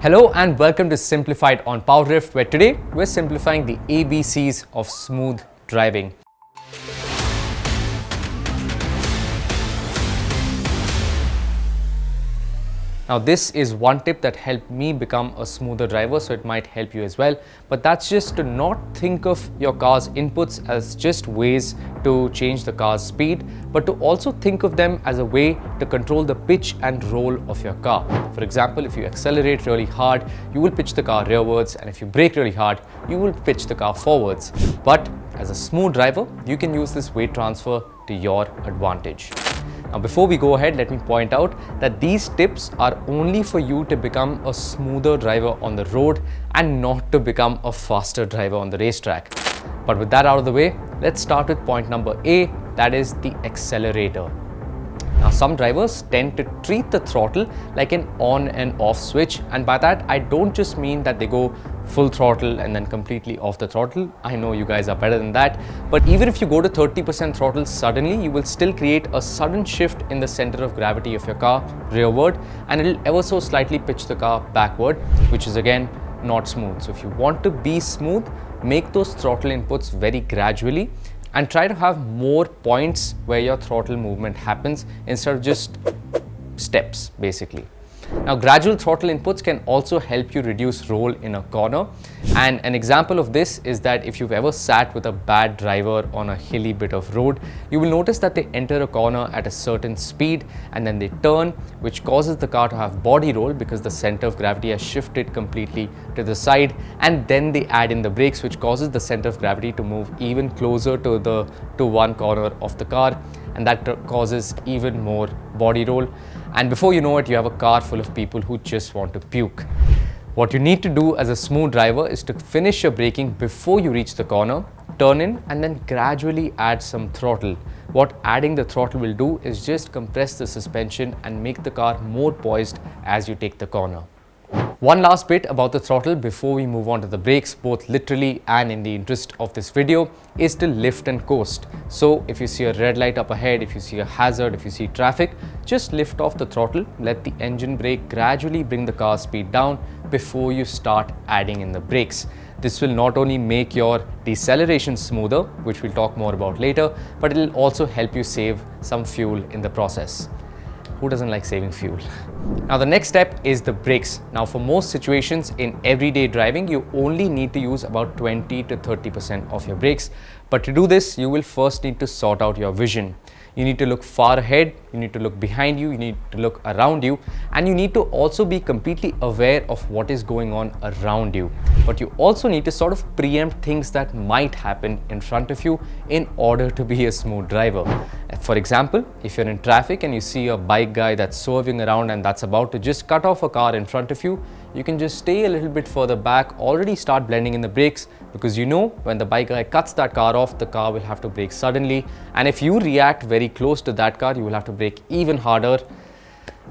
Hello and welcome to Simplified on PowerDrift, where today we're simplifying the ABCs of smooth driving. Now this is one tip that helped me become a smoother driver, so it might help you as well. But that's just to not think of your car's inputs as just ways to change the car's speed, but to also think of them as a way to control the pitch and roll of your car. For example, if you accelerate really hard, you will pitch the car rearwards, and if you brake really hard, you will pitch the car forwards. But as a smooth driver, you can use this weight transfer to your advantage. Now, before we go ahead, let me point out that these tips are only for you to become a smoother driver on the road and not to become a faster driver on the racetrack. But with that out of the way, let's start with point number A, that is the accelerator. Now, some drivers tend to treat the throttle like an on and off switch, and by that I don't just mean that they go full throttle and then completely off the throttle. I know you guys are better than that, but even if you go to 30% throttle suddenly, you will still create a sudden shift in the center of gravity of your car rearward, and it'll ever so slightly pitch the car backward, which is again not smooth. So if you want to be smooth, make those throttle inputs very gradually and try to have more points where your throttle movement happens instead of just steps, basically. Now, gradual throttle inputs can also help you reduce roll in a corner, and an example of this is that if you've ever sat with a bad driver on a hilly bit of road, you will notice that they enter a corner at a certain speed and then they turn, which causes the car to have body roll because the center of gravity has shifted completely to the side, and then they add in the brakes, which causes the center of gravity to move even closer to one corner of the car, and that causes even more body roll. And before you know it, you have a car full of people who just want to puke. What you need to do as a smooth driver is to finish your braking before you reach the corner, turn in, and then gradually add some throttle. What adding the throttle will do is just compress the suspension and make the car more poised as you take the corner. One last bit about the throttle before we move on to the brakes, both literally and in the interest of this video, is to lift and coast. So if you see a red light up ahead, if you see a hazard, if you see traffic, just lift off the throttle, let the engine brake gradually bring the car's speed down before you start adding in the brakes. This will not only make your deceleration smoother, which we'll talk more about later, but it will also help you save some fuel in the process. Who doesn't like saving fuel? Now, the next step is the brakes. Now, for most situations in everyday driving, you only need to use about 20 to 30% of your brakes. But to do this, you will first need to sort out your vision. You need to look far ahead, you need to look behind you, you need to look around you, and you need to also be completely aware of what is going on around you. But you also need to sort of preempt things that might happen in front of you in order to be a smooth driver. For example, if you're in traffic and you see a bike guy that's swerving around and that's about to just cut off a car in front of you, you can just stay a little bit further back, already start blending in the brakes, because you know when the bike guy cuts that car off, the car will have to brake suddenly, and if you react very close to that car, you will have to brake even harder,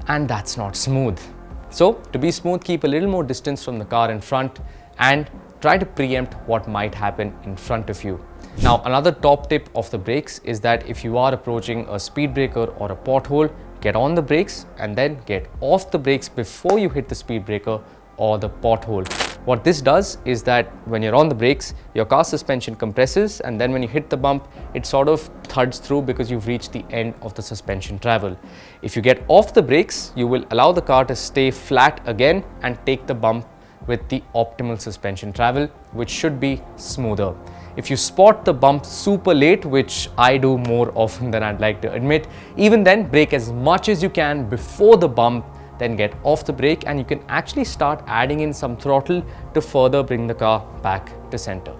and that's not smooth. So to be smooth, keep a little more distance from the car in front and try to preempt what might happen in front of you. Now, another top tip of the brakes is that if you are approaching a speed breaker or a pothole, get on the brakes and then get off the brakes before you hit the speed breaker or the pothole. What this does is that when you're on the brakes, your car suspension compresses, and then when you hit the bump, it sort of thuds through because you've reached the end of the suspension travel. If you get off the brakes, you will allow the car to stay flat again and take the bump with the optimal suspension travel, which should be smoother. If you spot the bump super late, which I do more often than I'd like to admit, even then brake as much as you can before the bump, then get off the brake, and you can actually start adding in some throttle to further bring the car back to center.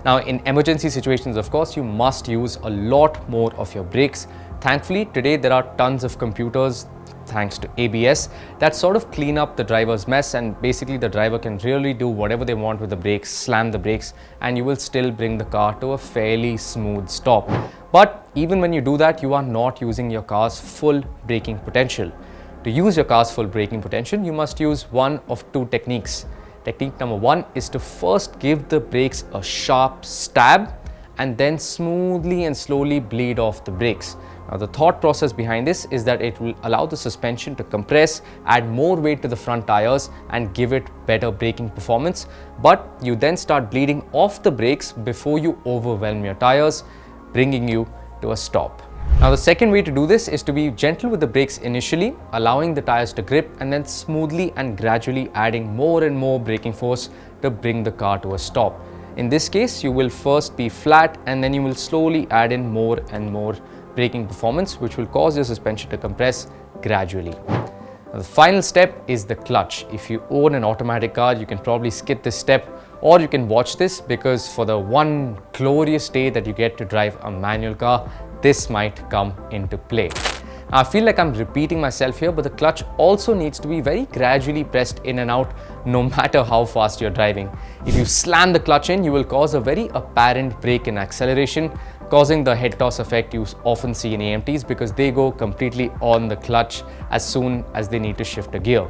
Now, in emergency situations, of course, you must use a lot more of your brakes. Thankfully, today there are tons of computers, thanks to ABS, that sort of clean up the driver's mess, and basically the driver can really do whatever they want with the brakes, slam the brakes, and you will still bring the car to a fairly smooth stop. But even when you do that, you are not using your car's full braking potential. To use your car's full braking potential, you must use one of two techniques. Technique number one is to first give the brakes a sharp stab and then smoothly and slowly bleed off the brakes. Now, the thought process behind this is that it will allow the suspension to compress, add more weight to the front tires and give it better braking performance. But you then start bleeding off the brakes before you overwhelm your tires, bringing you to a stop. Now, the second way to do this is to be gentle with the brakes initially, allowing the tires to grip and then smoothly and gradually adding more and more braking force to bring the car to a stop. In this case, you will first be flat and then you will slowly add in more and more braking performance, which will cause your suspension to compress gradually. Now, the final step is the clutch. If you own an automatic car, you can probably skip this step, or you can watch this, because for the one glorious day that you get to drive a manual car, this might come into play. Now, I feel like I'm repeating myself here, but the clutch also needs to be very gradually pressed in and out, no matter how fast you're driving. If you slam the clutch in, you will cause a very apparent break in acceleration, causing the head toss effect you often see in AMTs, because they go completely on the clutch as soon as they need to shift a gear.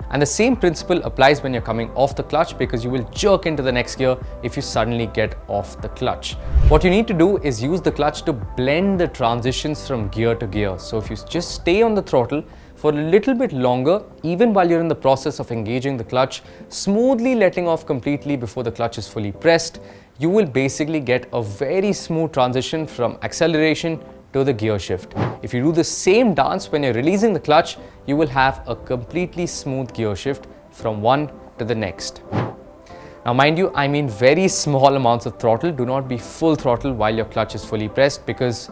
And the same principle applies when you're coming off the clutch, because you will jerk into the next gear if you suddenly get off the clutch. What you need to do is use the clutch to blend the transitions from gear to gear. So if you just stay on the throttle for a little bit longer, even while you're in the process of engaging the clutch, smoothly letting off completely before the clutch is fully pressed, you will basically get a very smooth transition from acceleration to the gear shift. If you do the same dance when you're releasing the clutch, you will have a completely smooth gear shift from one to the next. Now, mind you, I mean very small amounts of throttle. Do not be full throttle while your clutch is fully pressed, because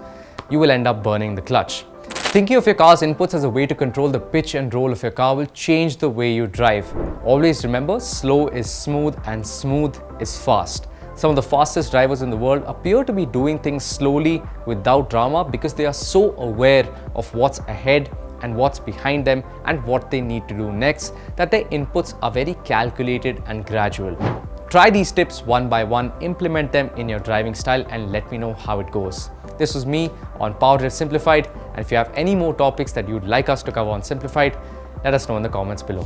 you will end up burning the clutch. Thinking of your car's inputs as a way to control the pitch and roll of your car will change the way you drive. Always remember, slow is smooth and smooth is fast. Some of the fastest drivers in the world appear to be doing things slowly without drama, because they are so aware of what's ahead and what's behind them and what they need to do next, that their inputs are very calculated and gradual. Try these tips one by one, implement them in your driving style, and let me know how it goes. This was me on PowerDrift Simplified, and if you have any more topics that you'd like us to cover on Simplified, let us know in the comments below.